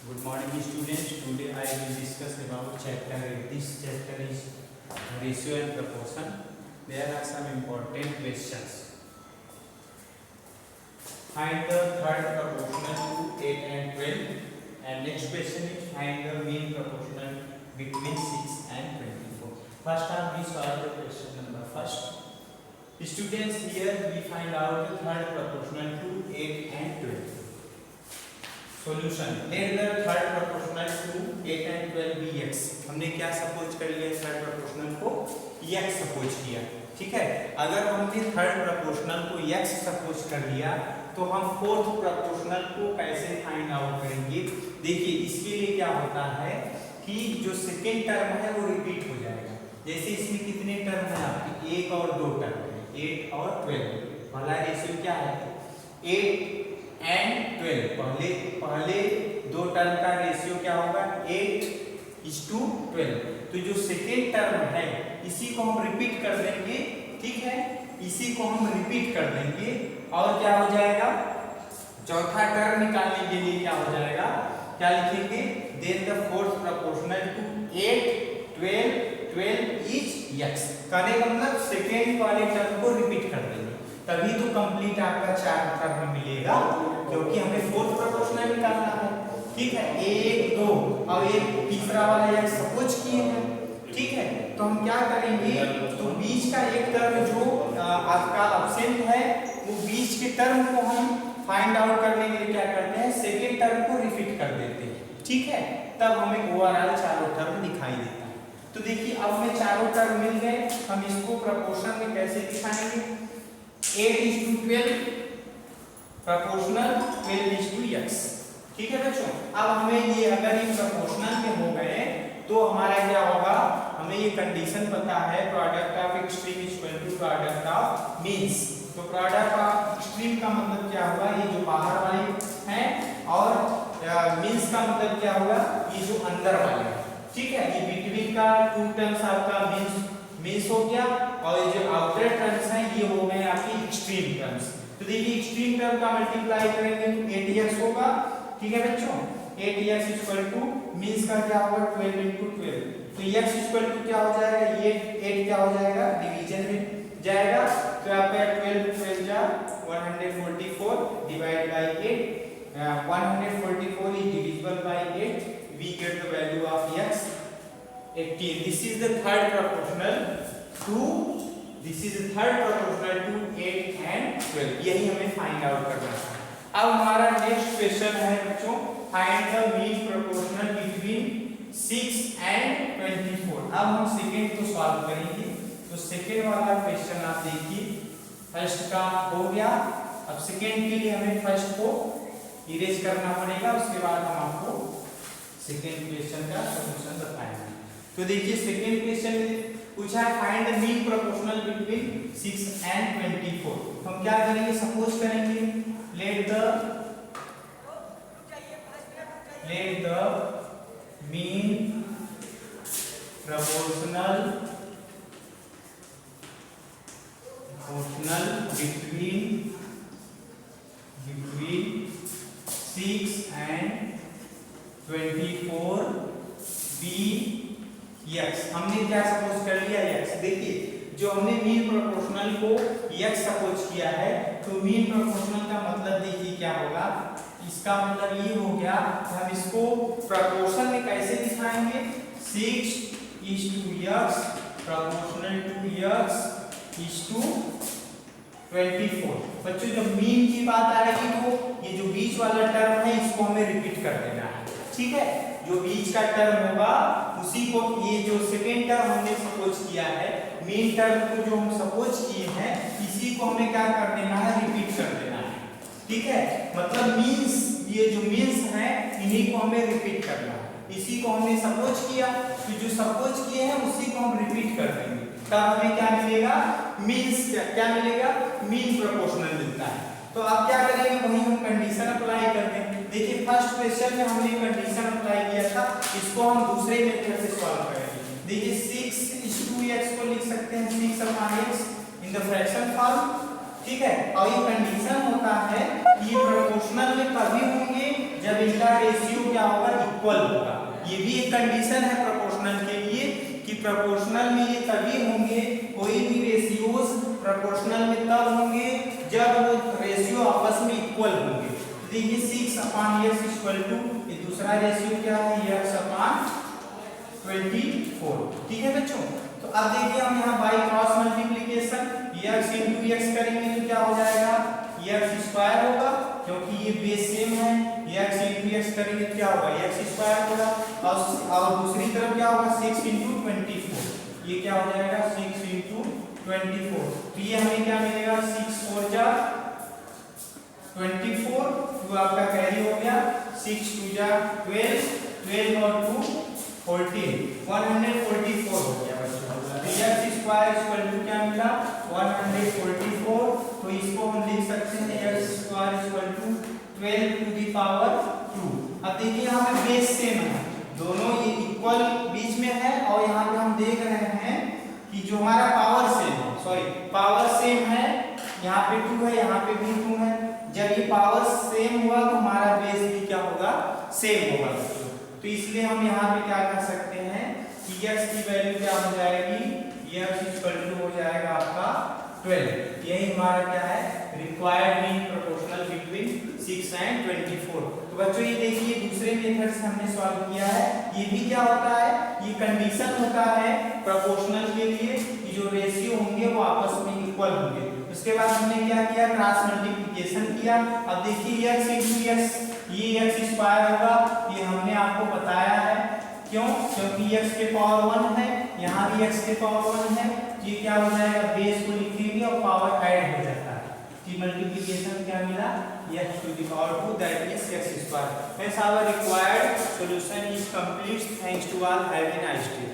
Good morning, students. Today I will discuss about chapter 8. This chapter is ratio and proportion. There are some important questions. Find the third proportional to 8 and 12. And next question is find the mean proportional between 6 and 24. First time we solve the question number first. Students, here we find out the third proportional to 8 and 12. Solution. Let the third proportional to 8 and 12 be x. हमने क्या suppose कर लिया third proportional को x suppose किया, ठीक है। अगर हमने थर्ड प्रोपोर्शनल को x सपोज कर लिया तो हम फोर्थ प्रोपोर्शनल को कैसे फाइंड आउट करेंगे। देखिए इसके लिए क्या होता है कि जो सेकेंड टर्म है वो रिपीट हो जाएगा। जैसे इसमें कितने टर्म है आपके, एक और दो टर्म है, 8 और 12 वाला रेशियो क्या है 8 एंड 12। पहले दो टर्म का रेशियो क्या होगा 8:12। तो जो सेकेंड टर्म है इसी को हम रिपीट कर देंगे, ठीक है, इसी को हम रिपीट कर देंगे और क्या हो जाएगा चौथा टर्म निकालने के लिए क्या हो जाएगा, क्या लिखेंगे then the fourth proportional to 8 12 is x। कहने का मतलब सेकेंड वाले टर्म को रिपीट कर देंगे, तभी तो कंप्लीट आपका चार टर्म मिलेगा, क्योंकि हमें फोर्थ प्रोपोर्शनल निकालना है, ठीक है। 1 2 और एक तीसरा वाला x सपोज किए हैं, ठीक है। तो हम क्या करेंगे, तो बीच का एक टर्म जो आपका एब्सेंट है वो बीच के टर्म को हम फाइंड आउट करने के लिए क्या करते हैं सेकेंड टर्म को रिपीट कर देते हैं, ठीक है। तब हमें ओवरऑल चारों टर्म दिखाई देता है। तो देखिए अब हमें चारों टर्म मिल गए, हम इसको प्रोपोर्शन में कैसे दिखाएंगे 8:12 प्रोपोर्शनल 12:x, ठीक है बच्चों। अब हमें ये अगर ये प्रोपोर्शनल में हो गए तो हमारा क्या होगा, हमें ये कंडीशन पता है product of extreme equal to product of means. तो प्रोडक्ट ऑफ एक्सट्रीम का मतलब क्या होगा, ये जो बाहर वाले हैं, और मीन्स का मतलब क्या होगा ये जो अंदर वाले हैं, ठीक है। ये बिटवीन का टू टर्म्स आपका मीन्स हो गया, और ये जो आउटर टर्म्स हैं ये हो गए आपकी एक्सट्रीम टर्म्स। तो देखिए एक्सट्रीम टर्म का मल्टीप्लाई करेंगे तो 8x होगा, ठीक है बच्चों। 8x इक्वल टू मींस का क्या होगा 12 × 12। तो x इक्वल टू क्या हो जाएगा, ये 8 क्या हो जाएगा डिवीजन में जाएगा, तो आपका 12 12 जा 144 divide by 8, 144 is divisible by 8, we get the value of x 18। this is the third proportional to 8 and 12। यही हमें फाइंड आउट करना है। अब हमारा नेक्स्ट क्वेश्चन है बच्चों find the mean proportional between 6 and 24। अब हम सेकेंड को सॉल्व करेंगे। तो सेकेंड वाला क्वेश्चन आप देखिए, फर्स्ट का हो गया, अब सेकेंड के लिए हमें फर्स्ट को इरेज करना पड़ेगा, उसके बाद हम आपको सेकेंड क्वेश्चन का सॉल्यूशन बताएंगे। तो देखिए सेकेंड क्वेश्चन में पूछा है find the mean proportional between 6 and 24। हम क्या करेंगे सपोज करेंगे let the mean proportional between 6 and 24 be x। हमने क्या सपोज कर लिया x। देखिए जो हमने मीन प्रोपोर्शनल को x सपोज किया है, तो मीन प्रोपोर्शनल का मतलब देखिए क्या होगा, इसका मतलब ये हो गया कि हम इसको प्रोपोर्शन में कैसे दिखाएंगे 6:x प्रोपोर्शनल टू x 24। बच्चों जब मीन की बात आएगी तो ये जो बीच वाला टर्म है इसको हमें रिपीट कर देना है, ठीक है। जो बीच का टर्म होगा उसी को, ये जो सेकेंड टर्म हमने सपोज किया है मेन टर्म को जो हम सपोज किए हैं इसी को हमें क्या कर देना है रिपीट कर देना है, ठीक है। मतलब मींस ये जो मींस है इन्हीं को हमें रिपीट करना है, इसी को हमने सपोज किया, तो जो सपोज किए हैं उसी को हम रिपीट कर देंगे, तब हमें क्या मिलेगा मींस क्या मिलेगा मीन प्रोपोर्शनल मिलता है। तो आप क्या करेंगे वही हम कंडीशन अप्लाई कर देंगे। देखिए फर्स्ट क्वेश्चन में हमने कंडीशन अप्लाई किया था, इसको हम दूसरे मेथड से सॉल्व करेंगे। देखिए 6:x को लिख सकते हैं 6/x in the fraction form, ठीक है। और ये कंडीशन होता है कि ये प्रोपोर्शनल में तभी होंगे जब इनका रेशियो क्या होगा, इक्वल होगा। ये भी एक कंडीशन है प्रोपोर्शनल के लिए कि प्रोपोर्शनल में ये तभी होंगे, कोई भी रेशियोज प्रोपोर्शनल में तब होंगे जब वो रेशियो आपस में इक्वल होंगे। देखिए 6/x इक्वल टू, ये दूसरा रेशियो क्या है, x/24। ठीक है बच्चों। तो अब देखिए हम यहाँ by cross multiplication x into x करेंगे तो क्या हो जाएगा, x स्क्वायर होगा, क्योंकि ये बेस सेम है। x इंटू x करेंगे तो क्या होगा, x स्क्वायर होगा। और दूसरी तरफ क्या होगा, 6 इंटू 24, ये क्या हो जाएगा 6 इंटू 24। तो ये हमें क्या मिलेगा, 6 4 जा 24, तो आपका कैरी हो गया, 6 2 जा 12, 12 और 2 14, 144 हो गया बच्चों। x स्क्वायर इक्वल टू क्या मिला, 144। तो इसको हम लिख सकते हैं x square equal to 12 to the power 2। अब देखिए यहाँ पे बेस सेम है, दोनों ये इक्वल बीच में है, और यहाँ पे हम देख रहे हैं कि जो हमारा पावर सेम है, सॉरी पावर सेम है, यहाँ पे 2 है, यहाँ पे भी 2 है। जब ये पावर सेम हुआ तो हमारा बेस भी क्या होगा, सेम होगा। तो इसलिए हम यहाँ पे क्या कर सकते हैं कि x की वैल्यू क्या हो जाएगी, x इक्वल टू हो जाएगा आपका 12। यही हमारा क्या है, required mean proportional between 6 and 24। तो बच्चों ये देखिए दूसरे मेथड से हमने सॉल्व किया है। ये भी क्या होता है, ये कंडीशन होता है प्रोपोर्शनल के लिए कि जो रेशियो होंगे वो आपस में इक्वल होंगे। उसके बाद हमने क्या किया, क्रॉस मल्टीप्लिकेशन किया। अब देखिए x इंटू x, ये x स्क्वायर होगा, ये हमने आपको बताया है। क्यों, क्योंकि x के पावर 1 है, यहाँ भी x के पावर 1 है, ये क्या हो जाएगा, बेस को लिखेंगे और पावर ऐड हो जाता है। कि मल्टीप्लिकेशन क्या मिला, x to the power 2, that is x square. Hence our required solution is complete. Thanks to all. Have a nice day.